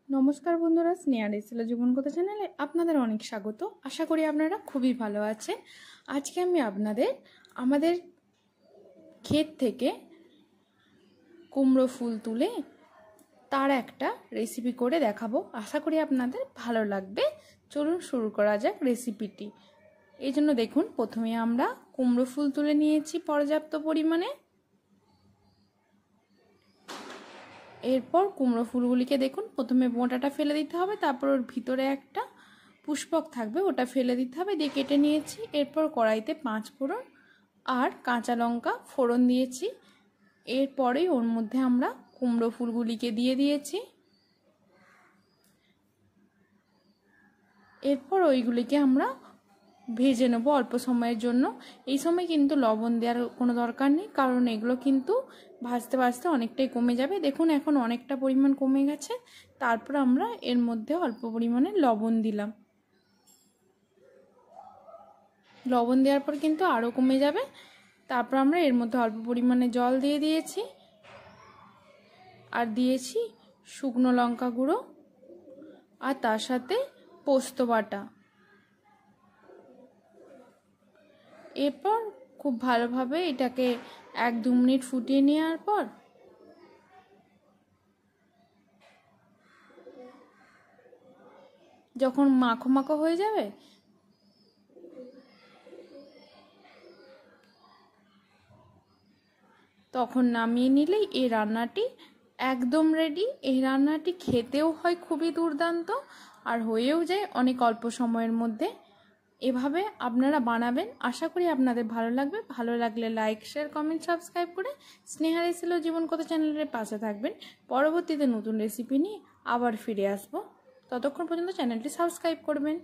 নমস্কার বন্ধুরা, স্নেহা রেসিলা জীবনকথা চ্যানেলে আপনাদের অনেক স্বাগত। আশা করি আপনারা খুবই ভালো আছেন। আজকে আমি আপনাদের আমাদের ক্ষেত থেকে কুমড়ো ফুল তুলে তার একটা রেসিপি করে দেখাবো। আশা করি আপনাদের ভালো লাগবে। চলুন শুরু করা যাক রেসিপিটি। এই জন্য দেখুন, প্রথমে আমরা কুমড়ো ফুল তুলে নিয়েছি পর্যাপ্ত পরিমাণে। এরপর কুমড়ো ফুলগুলিকে দেখুন, প্রথমে বোঁটাটা ফেলে দিতে হবে, তারপর ওর ভিতরে একটা পুষ্পক থাকবে, ওটা ফেলে দিতে হবে, দিয়ে কেটে নিয়েছি। এরপর কড়াইতে 5 ফোড়ন আর কাঁচা লঙ্কা ফোড়ন দিয়েছি। এরপরেই ওর মধ্যে আমরা কুমড়ো ফুলগুলিকে দিয়ে দিয়েছি। এরপর ওইগুলিকে আমরা ভেজে নেব অল্প সময়ের জন্য। এই সময় কিন্তু লবণ দেওয়ার কোনো দরকার নেই, কারণ এগুলো কিন্তু ভাজতে ভাজতে অনেকটাই কমে যাবে। দেখুন এখন অনেকটা পরিমাণ কমে গেছে। তারপর আমরা এর মধ্যে অল্প পরিমাণে লবণ দিলাম। লবণ দেওয়ার পর কিন্তু আরও কমে যাবে। তারপর আমরা এর মধ্যে অল্প পরিমাণে জল দিয়ে দিয়েছি, আর দিয়েছি শুকনো লঙ্কা গুঁড়ো, আর তার সাথে পোস্ত বাটা। এরপর খুব ভালোভাবে এটাকে 1-2 মিনিট ফুটিয়ে নেওয়ার পর যখন মাখো মাখো হয়ে যাবে, তখন নামিয়ে নিলেই এই রান্নাটি একদম রেডি। এই রান্নাটি খেতেও হয় খুবই দুর্দান্ত, আর হয়েও যায় অনেক অল্প সময়ের মধ্যে। এভাবে আপনারা বানাবেন, আশা করি আপনাদের ভালো লাগবে। ভালো লাগলে লাইক, শেয়ার, কমেন্ট, সাবস্ক্রাইব করে স্নেহা রেসিলা জীবনকথা চ্যানেলের পাশে থাকবেন। পরবর্তীতে নতুন রেসিপি নিয়ে আবার ফিরে আসবো। ততক্ষণ পর্যন্ত চ্যানেলটি সাবস্ক্রাইব করবেন।